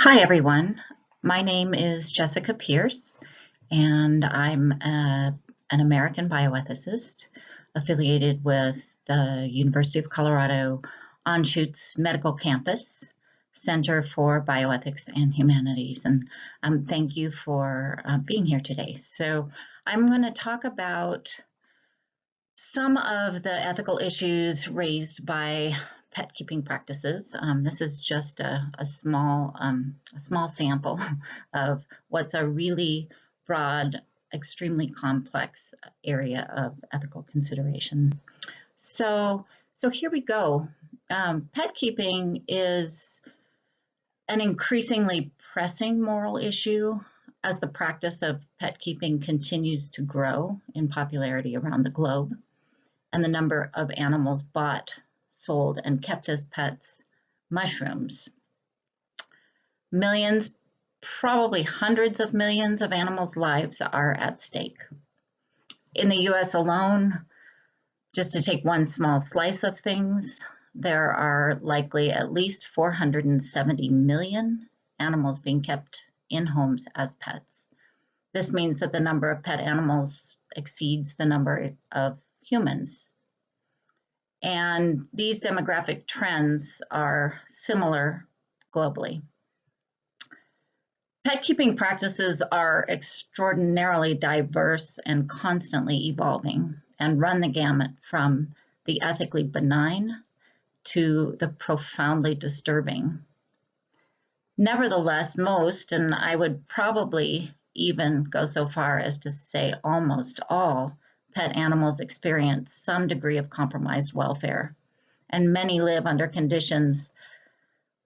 Hi, everyone. My name is Jessica Pierce, and I'm an American bioethicist affiliated with the University of Colorado Anschutz Medical Campus Center for Bioethics and Humanities. And thank you for being here today. So I'm going to talk about some of the ethical issues raised by pet keeping practices. This is just a small sample of what's a really broad, extremely complex area of ethical consideration. So here we go. Pet keeping is an increasingly pressing moral issue as the practice of pet keeping continues to grow in popularity around the globe, and the number of animals bought, sold, and kept as pets mushrooms. Millions, probably hundreds of millions of animals' lives are at stake. In the US alone, just to take one small slice of things, there are likely at least 470 million animals being kept in homes as pets. This means that the number of pet animals exceeds the number of humans. And these demographic trends are similar globally. Pet keeping practices are extraordinarily diverse and constantly evolving and run the gamut from the ethically benign to the profoundly disturbing. Nevertheless, most, and I would probably even go so far as to say almost all, pet animals experience some degree of compromised welfare, and many live under conditions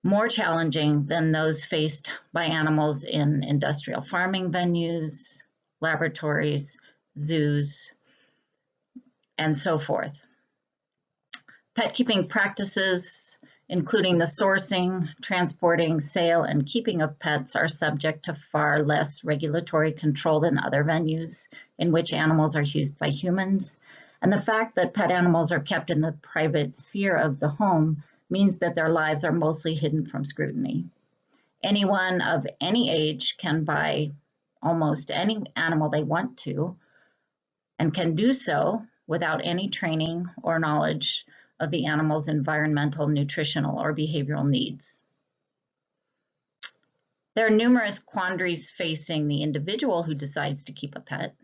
more challenging than those faced by animals in industrial farming venues, laboratories, zoos, and so forth. Pet keeping practices, including the sourcing, transporting, sale, and keeping of pets, are subject to far less regulatory control than other venues in which animals are used by humans. And the fact that pet animals are kept in the private sphere of the home means that their lives are mostly hidden from scrutiny. Anyone of any age can buy almost any animal they want to, and can do so without any training or knowledge of the animal's environmental, nutritional, or behavioral needs. There are numerous quandaries facing the individual who decides to keep a pet.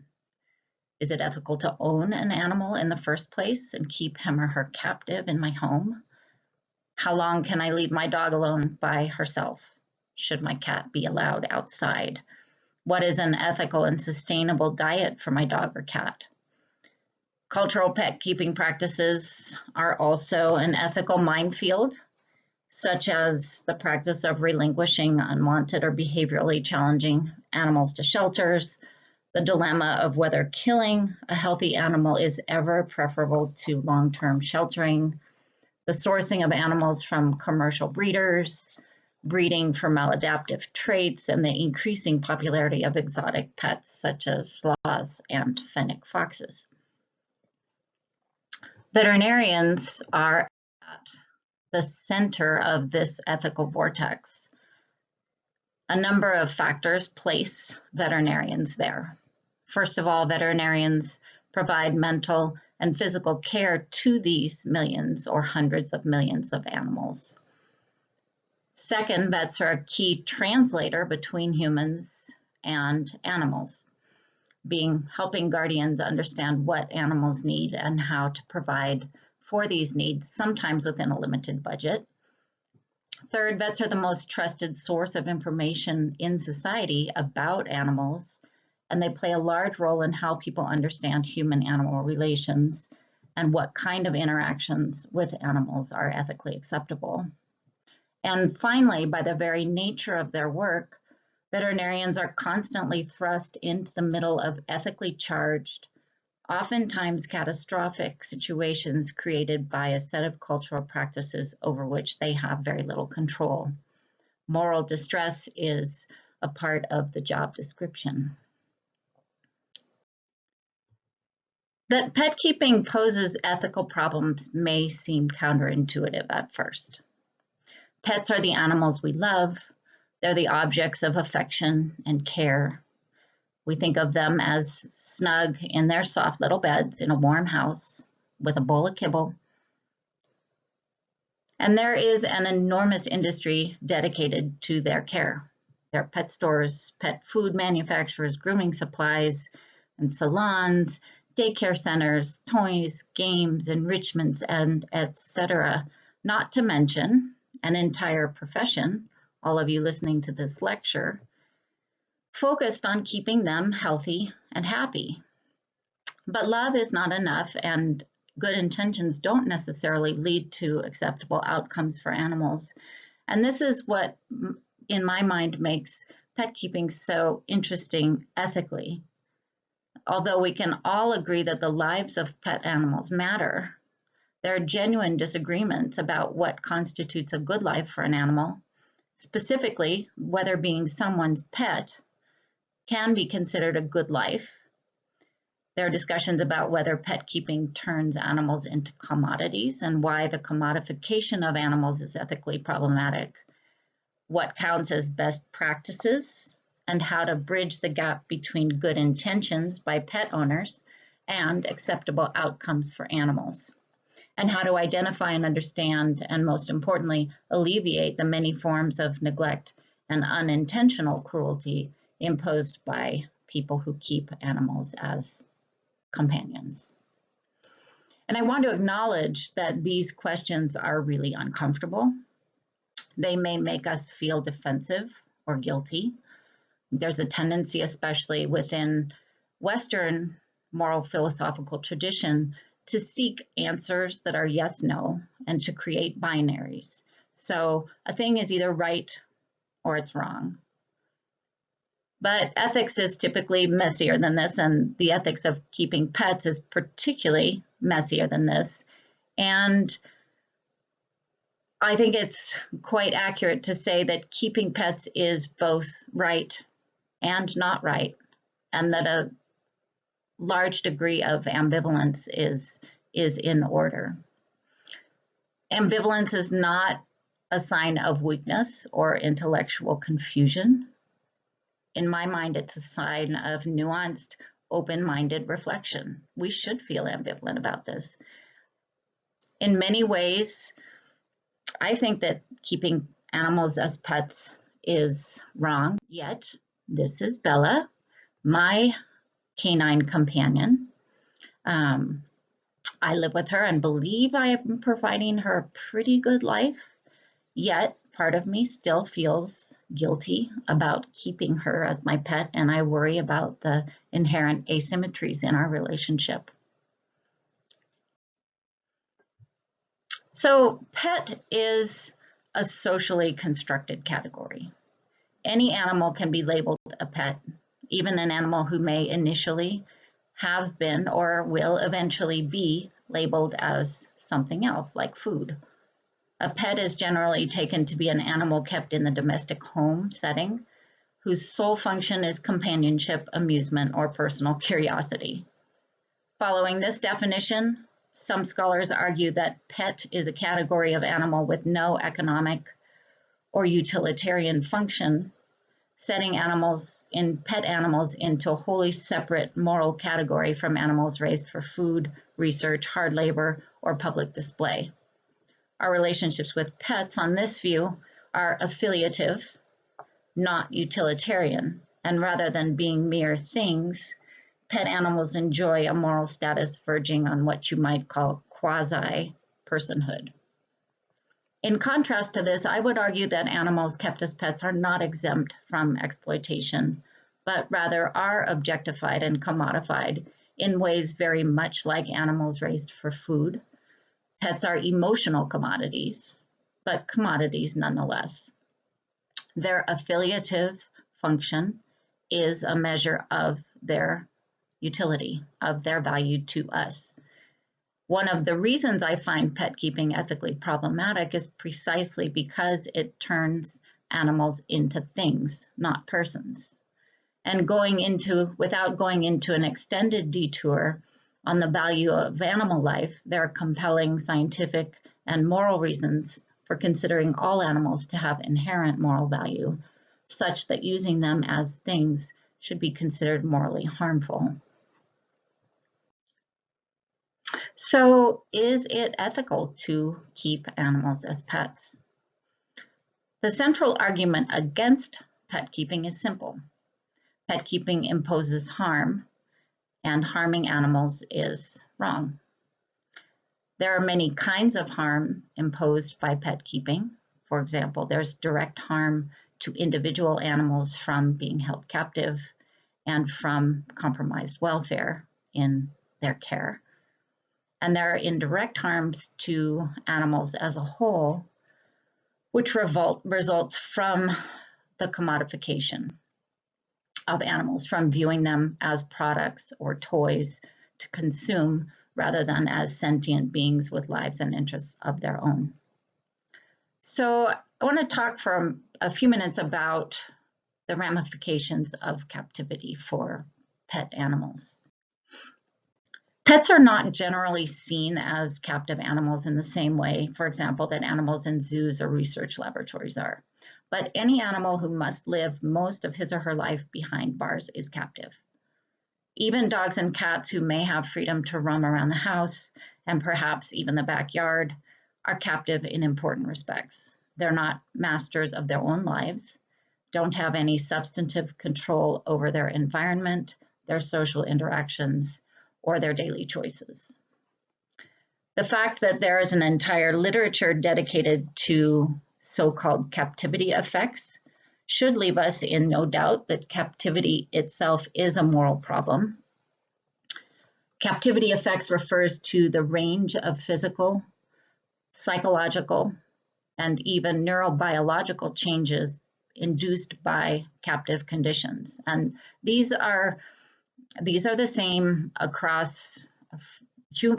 Is it ethical to own an animal in the first place and keep him or her captive in my home? How long can I leave my dog alone by herself? Should my cat be allowed outside? What is an ethical and sustainable diet for my dog or cat? Cultural pet keeping practices are also an ethical minefield, such as the practice of relinquishing unwanted or behaviorally challenging animals to shelters, the dilemma of whether killing a healthy animal is ever preferable to long-term sheltering, the sourcing of animals from commercial breeders, breeding for maladaptive traits, and the increasing popularity of exotic pets such as sloths and fennec foxes. Veterinarians are at the center of this ethical vortex. A number of factors place veterinarians there. First of all, veterinarians provide mental and physical care to these millions or hundreds of millions of animals. Second, vets are a key translator between humans and animals, helping guardians understand what animals need and how to provide for these needs, sometimes within a limited budget. Third, vets are the most trusted source of information in society about animals, and they play a large role in how people understand human-animal relations and what kind of interactions with animals are ethically acceptable. And finally, by the very nature of their work, veterinarians are constantly thrust into the middle of ethically charged, oftentimes catastrophic situations created by a set of cultural practices over which they have very little control. Moral distress is a part of the job description. That pet keeping poses ethical problems may seem counterintuitive at first. Pets are the animals we love, They're the objects of affection and care. We think of them as snug in their soft little beds in a warm house with a bowl of kibble. And there is an enormous industry dedicated to their care. There are pet stores, pet food manufacturers, grooming supplies, and salons, daycare centers, toys, games, enrichments, and etc. Not to mention an entire profession, all of you listening to this lecture, focused on keeping them healthy and happy. But love is not enough, and good intentions don't necessarily lead to acceptable outcomes for animals. And this is what, in my mind, makes pet keeping so interesting ethically. Although we can all agree that the lives of pet animals matter, there are genuine disagreements about what constitutes a good life for an animal, specifically whether being someone's pet can be considered a good life. There are discussions about whether pet keeping turns animals into commodities and why the commodification of animals is ethically problematic, what counts as best practices, and how to bridge the gap between good intentions by pet owners and acceptable outcomes for animals, and how to identify and understand, and most importantly, alleviate the many forms of neglect and unintentional cruelty imposed by people who keep animals as companions. And I want to acknowledge that these questions are really uncomfortable. They may make us feel defensive or guilty. There's a tendency, especially within Western moral philosophical tradition, to seek answers that are yes, no, and to create binaries. So a thing is either right or it's wrong. But ethics is typically messier than this, and the ethics of keeping pets is particularly messier than this. And I think it's quite accurate to say that keeping pets is both right and not right, and that a large degree of ambivalence is in order. Ambivalence is not a sign of weakness or intellectual confusion. In my mind, it's a sign of nuanced, open-minded reflection. We should feel ambivalent about this. In many ways, I think that keeping animals as pets is wrong, yet this is Bella, my canine companion. I live with her and believe I am providing her a pretty good life, yet part of me still feels guilty about keeping her as my pet, and I worry about the inherent asymmetries in our relationship. So pet is a socially constructed category. Any animal can be labeled a pet, even an animal who may initially have been or will eventually be labeled as something else, like food. A pet is generally taken to be an animal kept in the domestic home setting, whose sole function is companionship, amusement, or personal curiosity. Following this definition, some scholars argue that pet is a category of animal with no economic or utilitarian function, setting pet animals into a wholly separate moral category from animals raised for food, research, hard labor, or public display. Our relationships with pets on this view are affiliative, not utilitarian, and rather than being mere things, pet animals enjoy a moral status verging on what you might call quasi-personhood. In contrast to this, I would argue that animals kept as pets are not exempt from exploitation, but rather are objectified and commodified in ways very much like animals raised for food. Pets are emotional commodities, but commodities nonetheless. Their affiliative function is a measure of their utility, of their value to us. One of the reasons I find pet keeping ethically problematic is precisely because it turns animals into things, not persons. And without going into an extended detour on the value of animal life, there are compelling scientific and moral reasons for considering all animals to have inherent moral value, such that using them as things should be considered morally harmful. So, is it ethical to keep animals as pets? The central argument against pet keeping is simple. Pet keeping imposes harm, and harming animals is wrong. There are many kinds of harm imposed by pet keeping. For example, there's direct harm to individual animals from being held captive and from compromised welfare in their care. And there are indirect harms to animals as a whole, which results from the commodification of animals, from viewing them as products or toys to consume rather than as sentient beings with lives and interests of their own. So I want to talk for a few minutes about the ramifications of captivity for pet animals. Pets are not generally seen as captive animals in the same way, for example, that animals in zoos or research laboratories are. But any animal who must live most of his or her life behind bars is captive. Even dogs and cats who may have freedom to roam around the house and perhaps even the backyard are captive in important respects. They're not masters of their own lives, don't have any substantive control over their environment, their social interactions, or their daily choices. The fact that there is an entire literature dedicated to so-called captivity effects should leave us in no doubt that captivity itself is a moral problem. Captivity effects refers to the range of physical, psychological, and even neurobiological changes induced by captive conditions. And these are the same across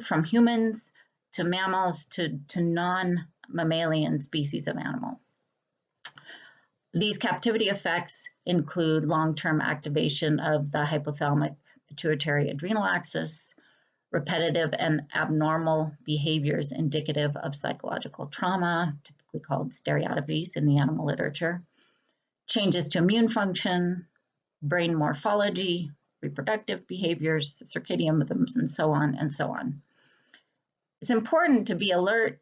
from humans to mammals to non-mammalian species of animal. These captivity effects include long-term activation of the hypothalamic pituitary adrenal axis, repetitive and abnormal behaviors indicative of psychological trauma, typically called stereotypies in the animal literature, changes to immune function, brain morphology, reproductive behaviors, circadian rhythms, and so on and so on. It's important to be alert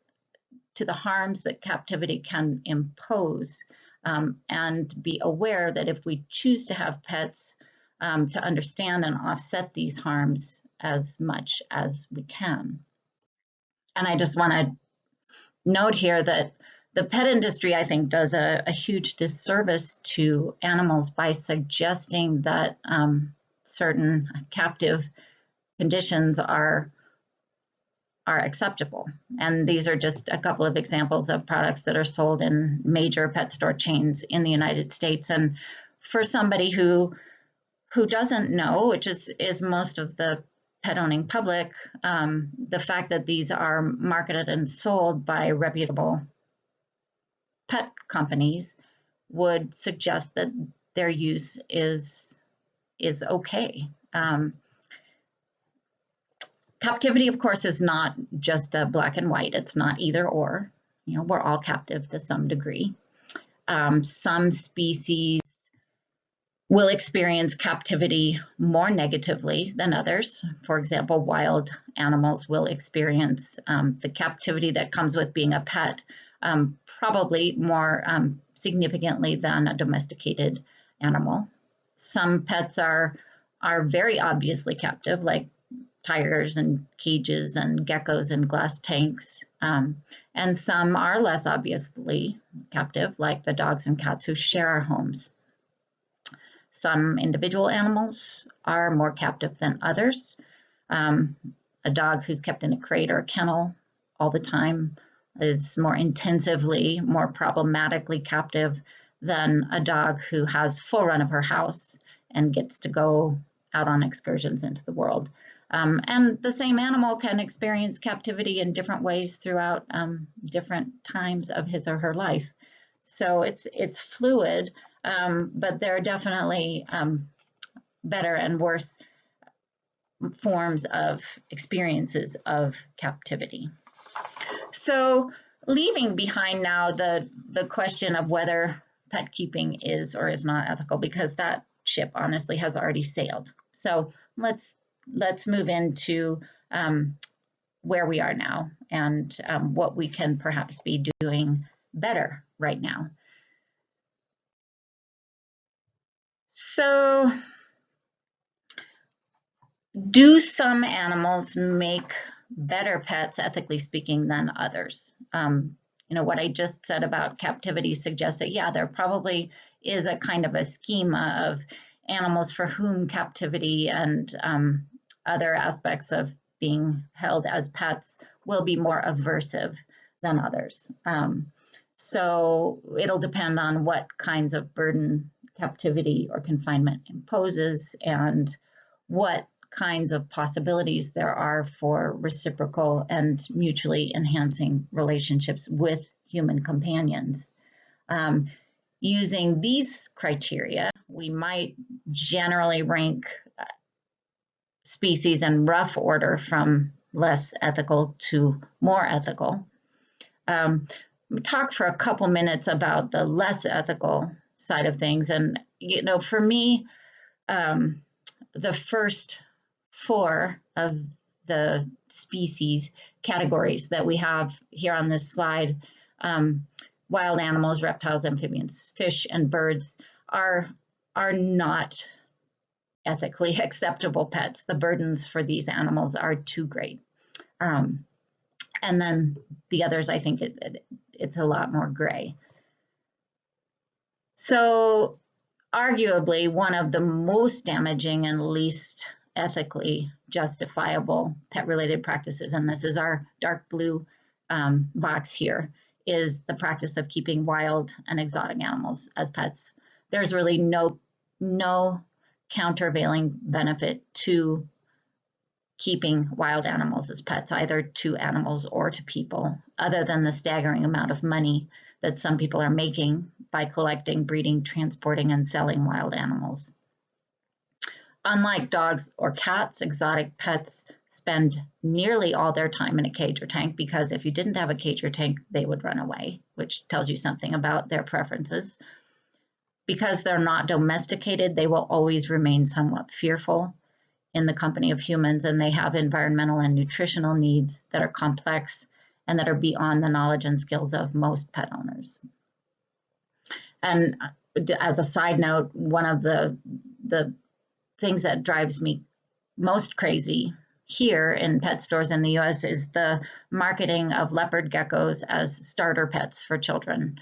to the harms that captivity can impose and be aware that if we choose to have pets, to understand and offset these harms as much as we can. And I just want to note here that the pet industry, I think, does a huge disservice to animals by suggesting that certain captive conditions are acceptable. And these are just a couple of examples of products that are sold in major pet store chains in the United States. And for somebody who doesn't know, which is most of the pet owning public, the fact that these are marketed and sold by reputable pet companies would suggest that their use is okay. Captivity, of course, is not just a black and white. It's not either or. You know, we're all captive to some degree. Some species will experience captivity more negatively than others. For example, wild animals will experience the captivity that comes with being a pet probably more significantly than a domesticated animal. Some pets are very obviously captive, like tigers and cages and geckos and glass tanks. And some are less obviously captive, like the dogs and cats who share our homes. Some individual animals are more captive than others. A dog who's kept in a crate or a kennel all the time is more intensively, more problematically captive than a dog who has full run of her house and gets to go out on excursions into the world. And the same animal can experience captivity in different ways throughout different times of his or her life. So it's fluid, but there are definitely better and worse forms of experiences of captivity. So leaving behind now the question of whether pet keeping is or is not ethical, because that ship honestly has already sailed. So let's move into where we are now and what we can perhaps be doing better right now. So, do some animals make better pets, ethically speaking, than others? What I just said about captivity suggests that, yeah, there probably is a kind of a schema of animals for whom captivity and other aspects of being held as pets will be more aversive than others. So it'll depend on what kinds of burden captivity or confinement imposes and what kinds of possibilities there are for reciprocal and mutually enhancing relationships with human companions. Using these criteria, we might generally rank species in rough order from less ethical to more ethical. Talk for a couple minutes about the less ethical side of things. And, for me, the first 4 of the species categories that we have here on this slide, wild animals, reptiles, amphibians, fish, and birds, are not ethically acceptable pets. The burdens for these animals are too great. And then the others, I think it's a lot more gray. So arguably one of the most damaging and least ethically justifiable pet-related practices, and this is our dark blue box here, is the practice of keeping wild and exotic animals as pets. There's really no countervailing benefit to keeping wild animals as pets, either to animals or to people, other than the staggering amount of money that some people are making by collecting, breeding, transporting, and selling wild animals. Unlike dogs or cats, exotic pets spend nearly all their time in a cage or tank, because if you didn't have a cage or tank, they would run away, which tells you something about their preferences. Because they're not domesticated, they will always remain somewhat fearful in the company of humans, and they have environmental and nutritional needs that are complex and that are beyond the knowledge and skills of most pet owners. And as a side note, one of the things that drives me most crazy here in pet stores in the US is the marketing of leopard geckos as starter pets for children,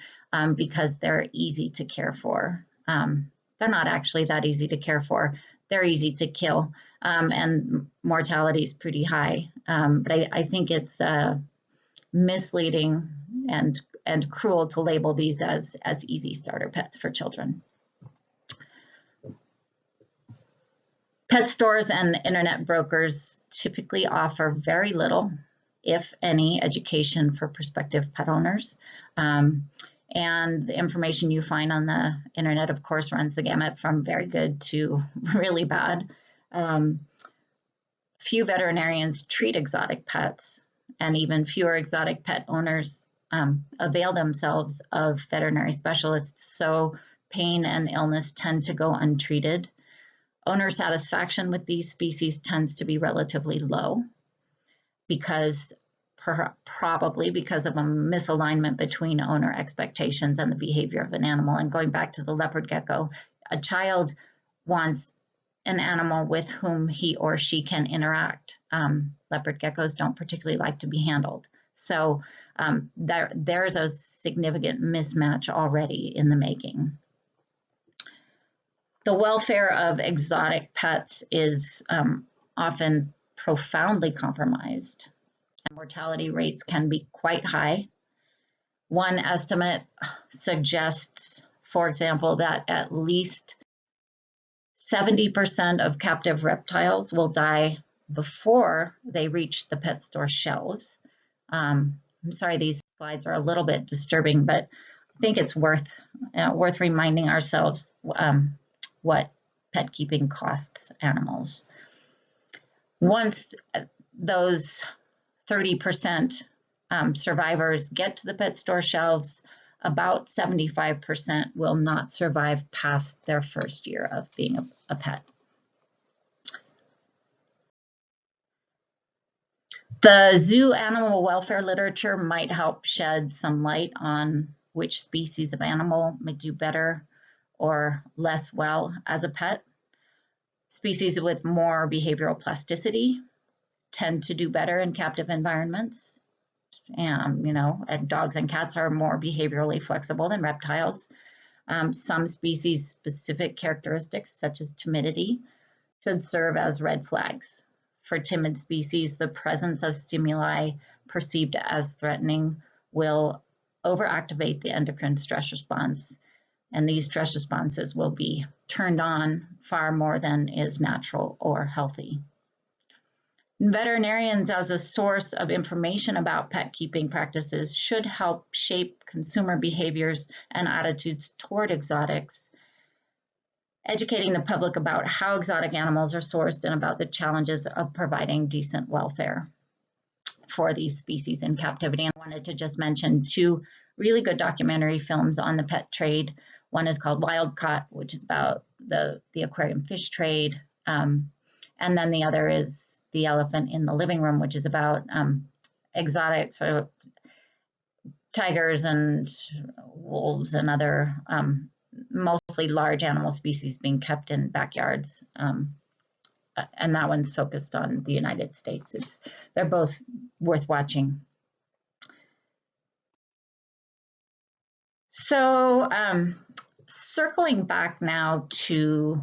because they're easy to care for. They're not actually that easy to care for. They're easy to kill, and mortality is pretty high. But I think it's misleading and cruel to label these as easy starter pets for children. Pet stores and internet brokers typically offer very little, if any, education for prospective pet owners. And the information you find on the internet, of course, runs the gamut from very good to really bad. Few veterinarians treat exotic pets, and even fewer exotic pet owners avail themselves of veterinary specialists, so pain and illness tend to go untreated. Owner satisfaction with these species tends to be relatively low, because probably because of a misalignment between owner expectations and the behavior of an animal. And going back to the leopard gecko, a child wants an animal with whom he or she can interact. Leopard geckos don't particularly like to be handled. So there's a significant mismatch already in the making. The welfare of exotic pets is often profoundly compromised. Mortality rates can be quite high. One estimate suggests, for example, that at least 70% of captive reptiles will die before they reach the pet store shelves. I'm sorry, these slides are a little bit disturbing, but I think it's worth reminding ourselves what pet keeping costs animals. Once those 30% survivors get to the pet store shelves, about 75% will not survive past their first year of being a pet. The zoo animal welfare literature might help shed some light on which species of animal may do better or less well as a pet. Species with more behavioral plasticity tend to do better in captive environments. And dogs and cats are more behaviorally flexible than reptiles. Some species-specific characteristics, such as timidity, should serve as red flags. For timid species, the presence of stimuli perceived as threatening will overactivate the endocrine stress response, and these stress responses will be turned on far more than is natural or healthy. Veterinarians, as a source of information about pet keeping practices, should help shape consumer behaviors and attitudes toward exotics, educating the public about how exotic animals are sourced and about the challenges of providing decent welfare for these species in captivity. And I wanted to just mention two really good documentary films on the pet trade. One is called Wild Caught, which is about the aquarium fish trade. And then the other is The Elephant in the Living Room, which is about exotic sort of tigers and wolves and other mostly large animal species being kept in backyards. And that one's focused on the United States. They're both worth watching. So circling back now to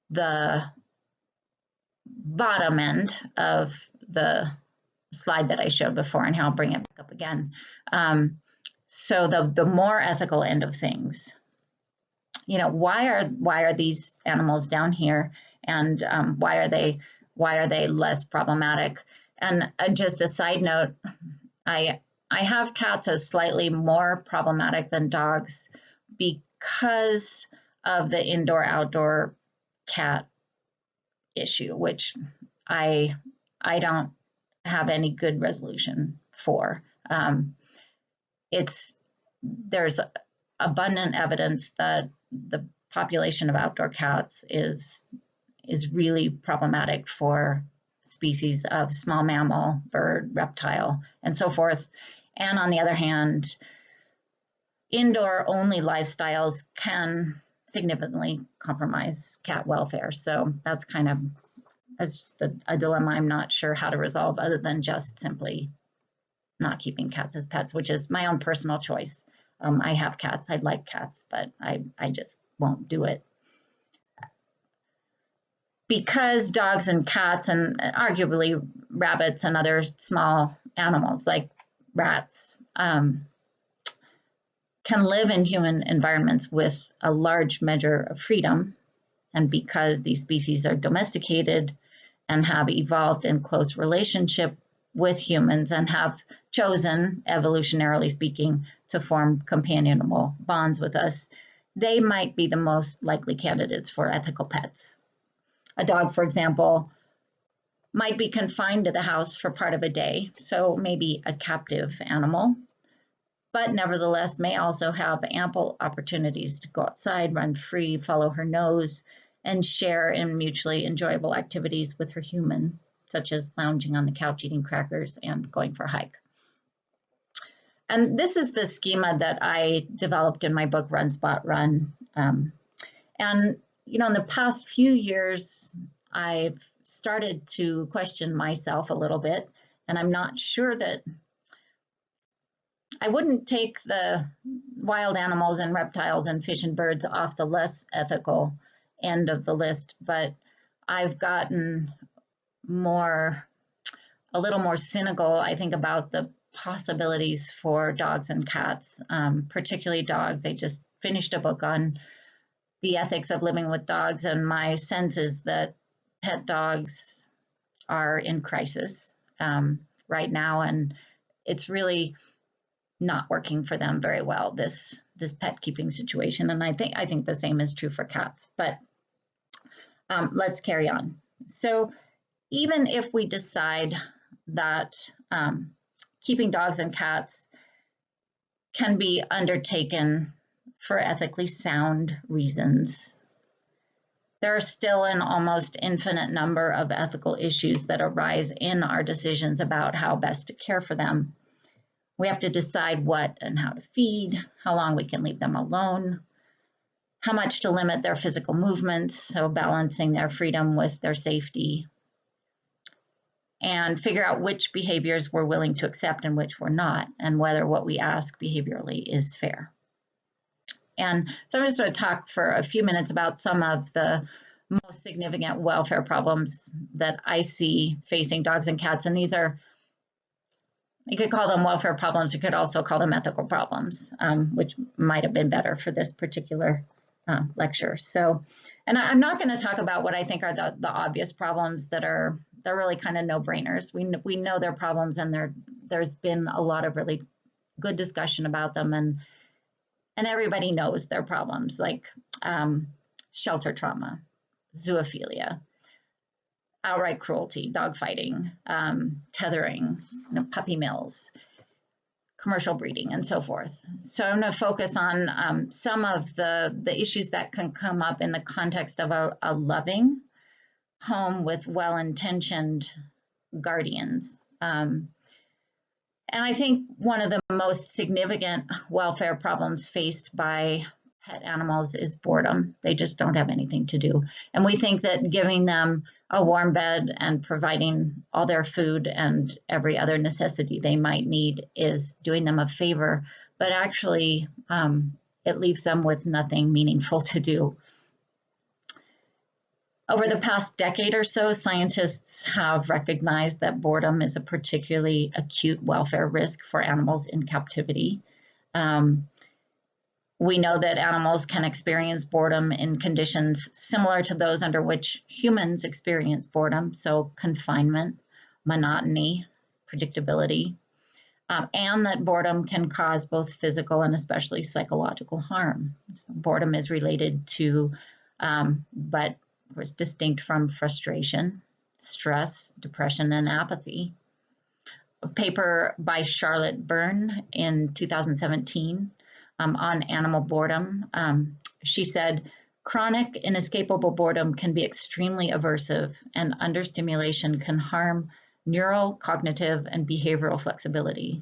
the bottom end of the slide that I showed before, and I'll bring it back up again. So the more ethical end of things. Why are these animals down here, and why are they less problematic? And just a side note, I have cats as slightly more problematic than dogs because of the indoor-outdoor cat issue, which I don't have any good resolution for. There's abundant evidence that the population of outdoor cats is really problematic for species of small mammal, bird, reptile, and so forth. And on the other hand, indoor-only lifestyles can significantly compromise cat welfare. So that's just a dilemma I'm not sure how to resolve, other than just simply not keeping cats as pets, which is my own personal choice. I have cats, I like cats, but I just won't do it. Because dogs and cats, and arguably rabbits and other small animals like rats, can live in human environments with a large measure of freedom, and because these species are domesticated and have evolved in close relationship with humans and have chosen, evolutionarily speaking, to form companionable bonds with us, they might be the most likely candidates for ethical pets. A dog, for example, might be confined to the house for part of a day, so maybe a captive animal, but nevertheless may also have ample opportunities to go outside, run free, follow her nose, and share in mutually enjoyable activities with her human, such as lounging on the couch, eating crackers, and going for a hike. And this is the schema that I developed in my book, Run, Spot, Run. And in the past few years, I've started to question myself a little bit, and I'm not sure that I wouldn't take the wild animals and reptiles and fish and birds off the less ethical end of the list, but I've gotten a little more cynical, I think, about the possibilities for dogs and cats, particularly dogs. I just finished a book on the ethics of living with dogs, and my sense is that pet dogs are in crisis right now, and it's really not working for them very well, this pet keeping situation. And I think the same is true for cats, but let's carry on. So even if we decide that keeping dogs and cats can be undertaken for ethically sound reasons. There are still an almost infinite number of ethical issues that arise in our decisions about how best to care for them. We have to decide what and how to feed, how long we can leave them alone, how much to limit their physical movements, so balancing their freedom with their safety, and figure out which behaviors we're willing to accept and which we're not, and whether what we ask behaviorally is fair. And so I'm just going to talk for a few minutes about some of the most significant welfare problems that I see facing dogs and cats. And these are, you could call them welfare problems, you could also call them ethical problems, which might have been better for this particular lecture. So, and I'm not going to talk about what I think are the obvious problems that they're really kind of no-brainers. We know they're problems, and there's been a lot of really good discussion about them, and everybody knows they're problems, like shelter trauma, zoophilia, outright cruelty, dog fighting, tethering, puppy mills, commercial breeding, and so forth. So I'm going to focus on some of the issues that can come up in the context of a loving home with well-intentioned guardians. And I think one of the most significant welfare problems faced by pet animals is boredom. They just don't have anything to do. And we think that giving them a warm bed and providing all their food and every other necessity they might need is doing them a favor, but actually it leaves them with nothing meaningful to do. Over the past decade or so, scientists have recognized that boredom is a particularly acute welfare risk for animals in captivity. We know that animals can experience boredom in conditions similar to those under which humans experience boredom, so confinement, monotony, predictability, and that boredom can cause both physical and especially psychological harm. So boredom is related to, but was distinct from frustration, stress, depression, and apathy. A paper by Charlotte Byrne in 2017 on animal boredom, she said, chronic inescapable boredom can be extremely aversive, and understimulation can harm neural, cognitive, and behavioral flexibility.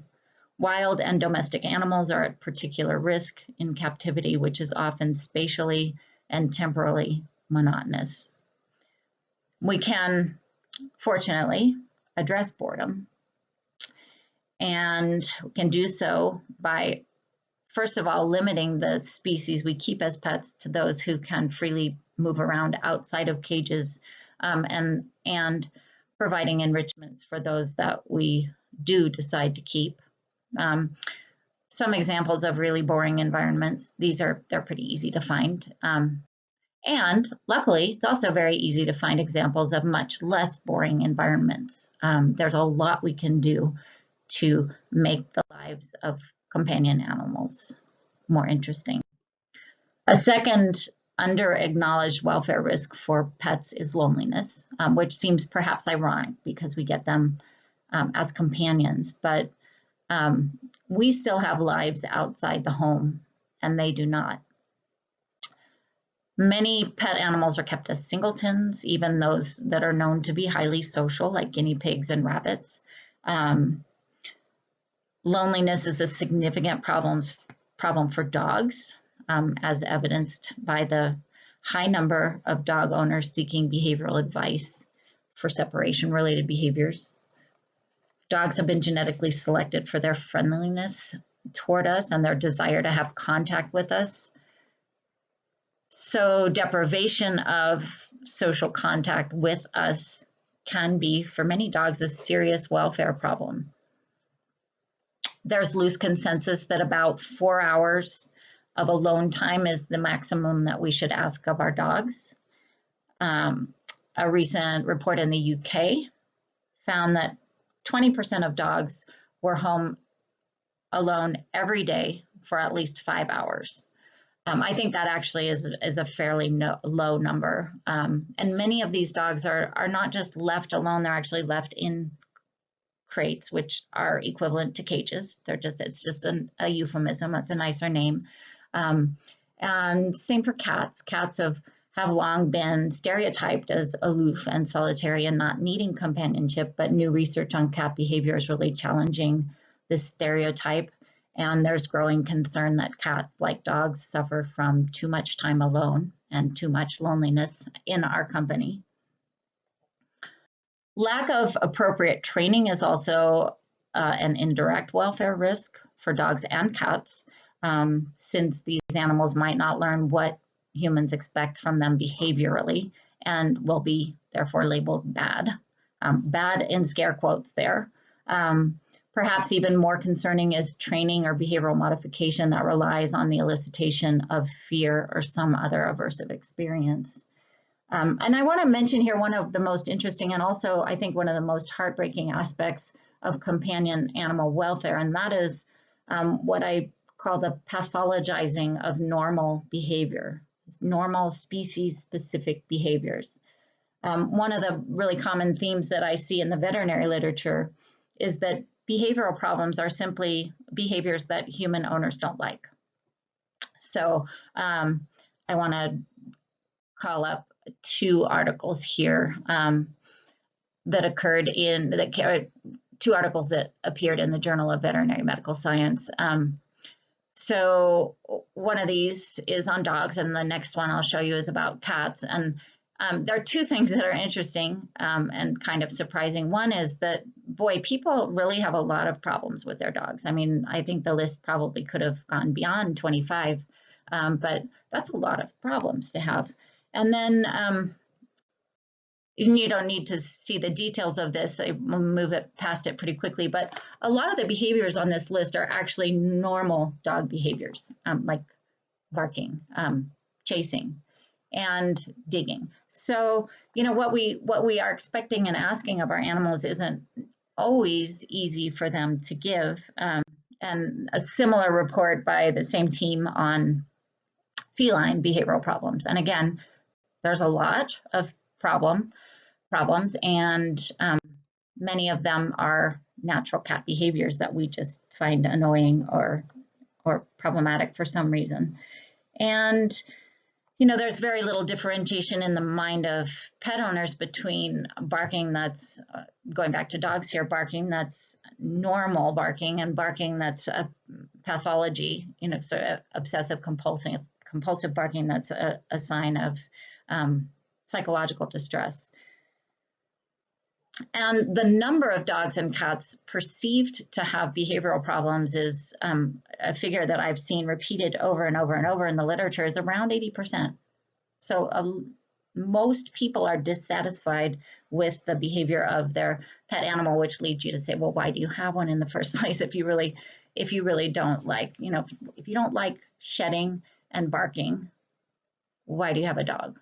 Wild and domestic animals are at particular risk in captivity, which is often spatially and temporally monotonous. We can, fortunately, address boredom, and we can do so by, first of all, limiting the species we keep as pets to those who can freely move around outside of cages, and providing enrichments for those that we do decide to keep. Some examples of really boring environments, they're pretty easy to find. And luckily, it's also very easy to find examples of much less boring environments. There's a lot we can do to make the lives of companion animals more interesting. A second under-acknowledged welfare risk for pets is loneliness, which seems perhaps ironic because we get them as companions, but we still have lives outside the home, and they do not. Many pet animals are kept as singletons, even those that are known to be highly social, like guinea pigs and rabbits. Loneliness is a significant problem for dogs, as evidenced by the high number of dog owners seeking behavioral advice for separation-related behaviors. Dogs have been genetically selected for their friendliness toward us and their desire to have contact with us. So deprivation of social contact with us can be, for many dogs, a serious welfare problem. There's loose consensus that about 4 hours of alone time is the maximum that we should ask of our dogs. A recent report in the UK found that 20% of dogs were home alone every day for at least 5 hours. I think that actually is a fairly low number. And many of these dogs are not just left alone, they're actually left in crates, which are equivalent to cages. It's just a euphemism. It's a nicer name. And same for cats. Cats have long been stereotyped as aloof and solitary and not needing companionship, but new research on cat behavior is really challenging this stereotype. And there's growing concern that cats, like dogs, suffer from too much time alone and too much loneliness in our company. Lack of appropriate training is also an indirect welfare risk for dogs and cats, since these animals might not learn what humans expect from them behaviorally and will be therefore labeled bad. Bad in scare quotes there. Perhaps even more concerning is training or behavioral modification that relies on the elicitation of fear or some other aversive experience. And I want to mention here one of the most interesting and also I think one of the most heartbreaking aspects of companion animal welfare, and that is what I call the pathologizing of normal behavior, normal species-specific behaviors. One of the really common themes that I see in the veterinary literature is that behavioral problems are simply behaviors that human owners don't like. So I want to call up two articles here two articles that appeared in the Journal of Veterinary Medical Science. So one of these is on dogs, and the next one I'll show you is about cats. And there are two things that are interesting and kind of surprising. One is that, boy, people really have a lot of problems with their dogs. I mean, I think the list probably could have gone beyond 25, but that's a lot of problems to have. And then you don't need to see the details of this. I will move it past it pretty quickly, but a lot of the behaviors on this list are actually normal dog behaviors, like barking, chasing, and digging. So, what we are expecting and asking of our animals isn't always easy for them to give. And a similar report by the same team on feline behavioral problems. And again, there's a lot of problems, and many of them are natural cat behaviors that we just find annoying or problematic for some reason. And there's very little differentiation in the mind of pet owners between barking that's, going back to dogs here, barking that's normal barking and barking that's a pathology, sort of obsessive compulsive barking that's a sign of psychological distress. And the number of dogs and cats perceived to have behavioral problems is a figure that I've seen repeated over and over and over in the literature is around 80%. So most people are dissatisfied with the behavior of their pet animal, which leads you to say, well, why do you have one in the first place if you really don't like, if you don't like shedding and barking, why do you have a dog?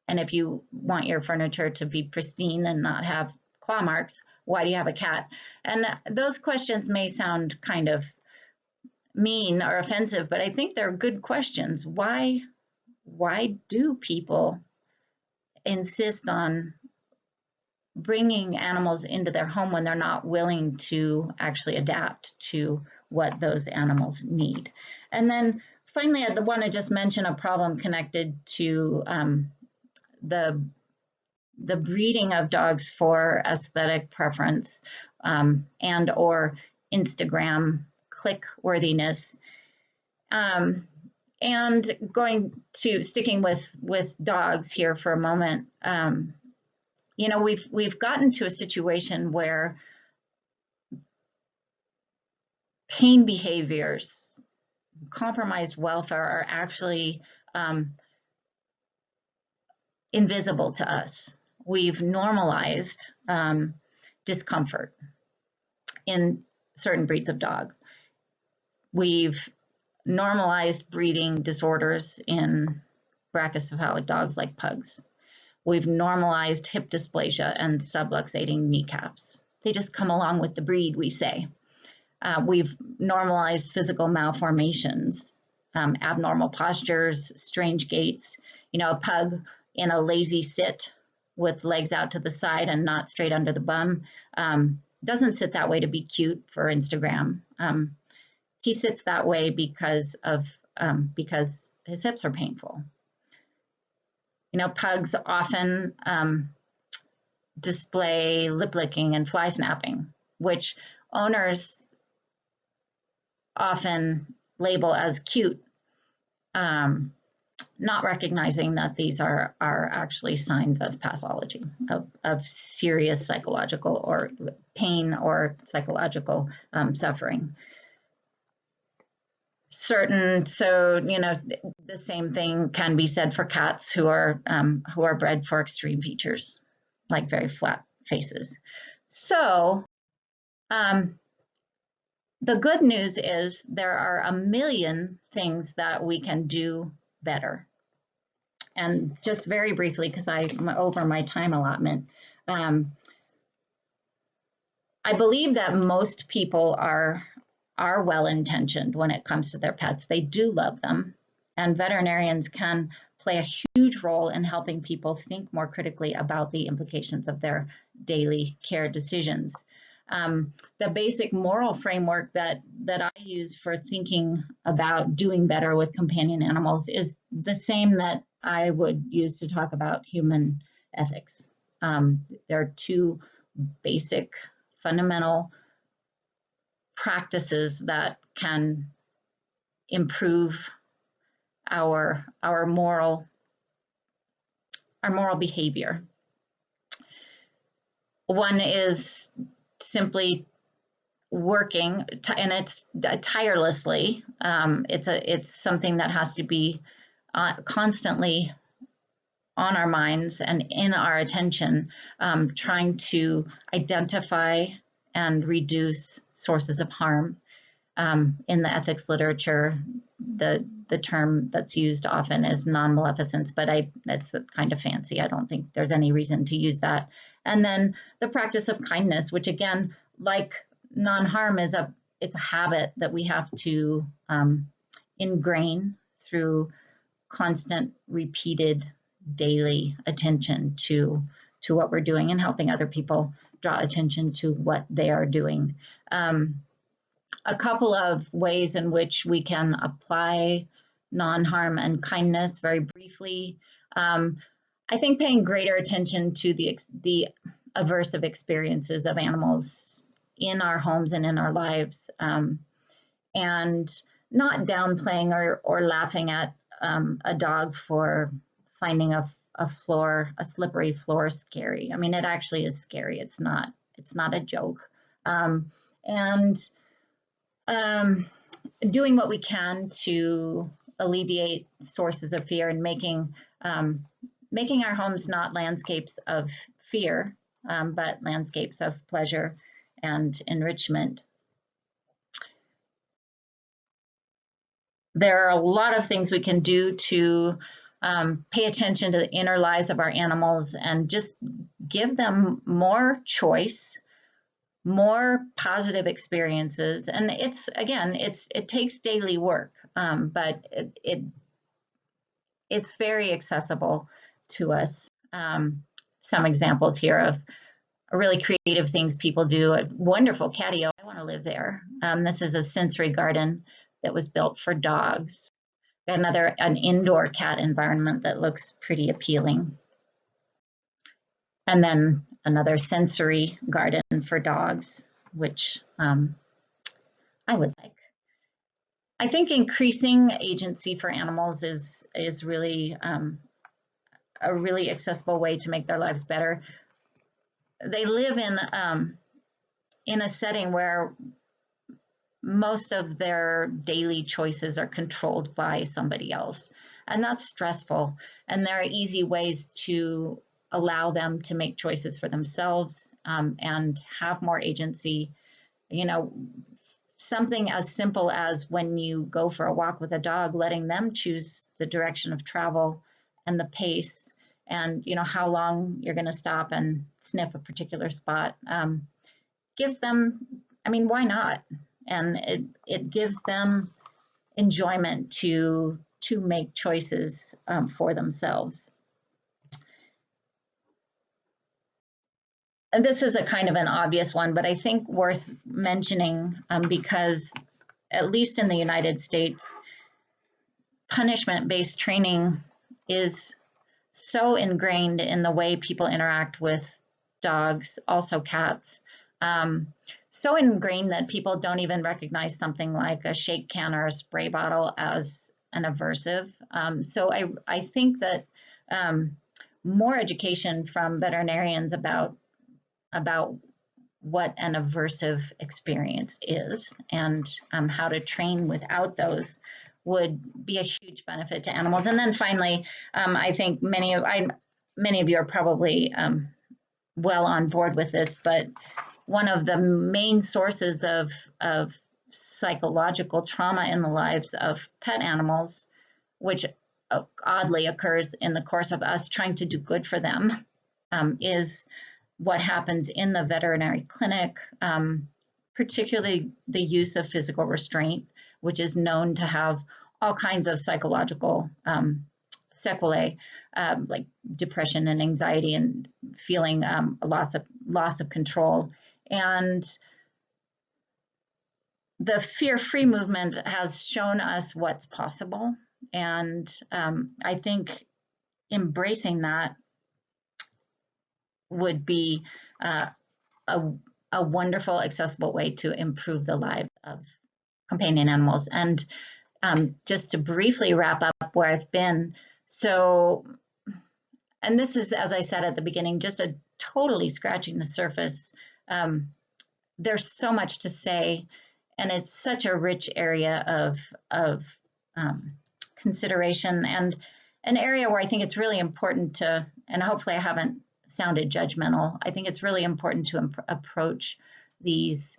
And if you want your furniture to be pristine and not have claw marks, why do you have a cat? And those questions may sound kind of mean or offensive, but I think they're good questions. Why do people insist on bringing animals into their home when they're not willing to actually adapt to what those animals need? And then finally, I want to just mention a problem connected to the breeding of dogs for aesthetic preference and or Instagram click worthiness. And sticking with dogs here for a moment, we've gotten to a situation where pain behaviors, compromised welfare are actually invisible to us. We've normalized discomfort in certain breeds of dog. We've normalized breeding disorders in brachycephalic dogs like pugs. We've normalized hip dysplasia and subluxating kneecaps. They just come along with the breed, we say. We've normalized physical malformations, abnormal postures, strange gaits. A pug in a lazy sit with legs out to the side and not straight under the bum doesn't sit that way to be cute for Instagram. He sits that way because his hips are painful. You know, pugs often display lip licking and fly snapping, which owners often label as cute, not recognizing that these are actually signs of pathology, of serious psychological or pain or psychological suffering. So, you know, the same thing can be said for cats who are bred for extreme features, like very flat faces. So, the good news is there are a million things that we can do better. And just very briefly, because I'm over my time allotment, I believe that most people are well-intentioned when it comes to their pets. They do love them, and veterinarians can play a huge role in helping people think more critically about the implications of their daily care decisions. The basic moral framework that I use for thinking about doing better with companion animals is the same that I would use to talk about human ethics. There are two basic fundamental practices that can improve our moral behavior. One is simply working, and it's tirelessly. It's something that has to be constantly on our minds and in our attention, trying to identify and reduce sources of harm. In the ethics literature, the term that's used often is non-maleficence, but that's kind of fancy. I don't think there's any reason to use that. And then the practice of kindness, which again, like non-harm, it's a habit that we have to ingrain through constant, repeated, daily attention to what we're doing and helping other people draw attention to what they are doing. A couple of ways in which we can apply non-harm and kindness very briefly. I think paying greater attention to the aversive experiences of animals in our homes and in our lives, and not downplaying or laughing at a dog for finding a slippery floor scary. I mean, it actually is scary. It's not a joke. Doing what we can to alleviate sources of fear and making our homes not landscapes of fear, but landscapes of pleasure and enrichment. There are a lot of things we can do to pay attention to the inner lives of our animals and just give them more choice, more positive experiences. And it takes daily work, but it's very accessible to us. Some examples here of really creative things people do. A wonderful catio, I want to live there. This is a sensory garden that was built for dogs. An indoor cat environment that looks pretty appealing. And then another sensory garden for dogs, which I would like. I think increasing agency for animals is really a really accessible way to make their lives better. They live in a setting where most of their daily choices are controlled by somebody else, and that's stressful. And there are easy ways to allow them to make choices for themselves and have more agency. You know, something as simple as when you go for a walk with a dog, letting them choose the direction of travel and the pace, and you know how long you're going to stop and sniff a particular spot, gives them, I mean, why not? And it gives them enjoyment to make choices for themselves. and this is a kind of an obvious one, but I think worth mentioning because at least in the United States, punishment-based training is so ingrained in the way people interact with dogs, also cats, so ingrained that people don't even recognize something like a shake can or a spray bottle as an aversive. So I think that more education from veterinarians about what an aversive experience is and how to train without those would be a huge benefit to animals. And then finally, I think many of you are probably well on board with this, but one of the main sources of psychological trauma in the lives of pet animals, which oddly occurs in the course of us trying to do good for them, is what happens in the veterinary clinic, particularly the use of physical restraint, which is known to have all kinds of psychological sequelae, like depression and anxiety and feeling a loss of control. And the fear-free movement has shown us what's possible. And I think embracing that would be a wonderful, accessible way to improve the lives of companion animals. And just to briefly wrap up where I've been, so, and this is, as I said at the beginning, just a totally scratching the surface. There's so much to say, and it's such a rich area of consideration, and an area where I think it's really important to, and hopefully I haven't sounded judgmental, I think it's really important to approach these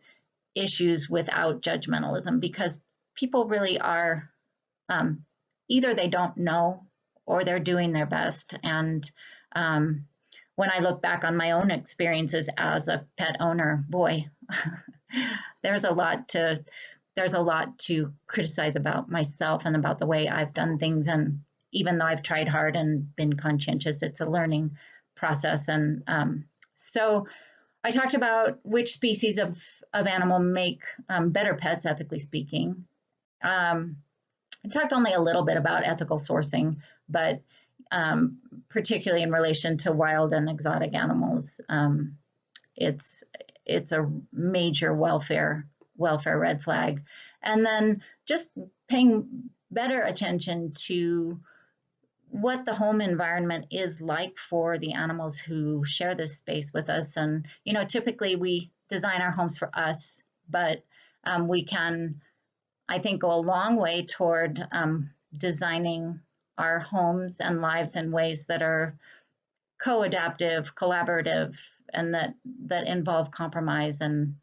issues without judgmentalism, because people really are, either they don't know or they're doing their best. And when I look back on my own experiences as a pet owner, boy, there's a lot to criticize about myself and about the way I've done things. And even though I've tried hard and been conscientious, it's a learning process. And so I talked about which species of animal make better pets, ethically speaking. I talked only a little bit about ethical sourcing, but particularly in relation to wild and exotic animals, it's a major welfare red flag. And then just paying better attention to what the home environment is like for the animals who share this space with us. And, you know, typically we design our homes for us, but we can, I think, go a long way toward designing our homes and lives in ways that are co-adaptive, collaborative, and that involve compromise and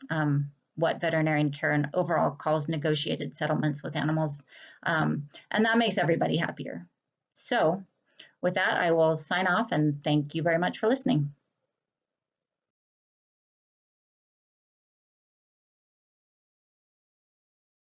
what veterinarian care and overall calls negotiated settlements with animals. And that makes everybody happier. So with that, I will sign off and thank you very much for listening.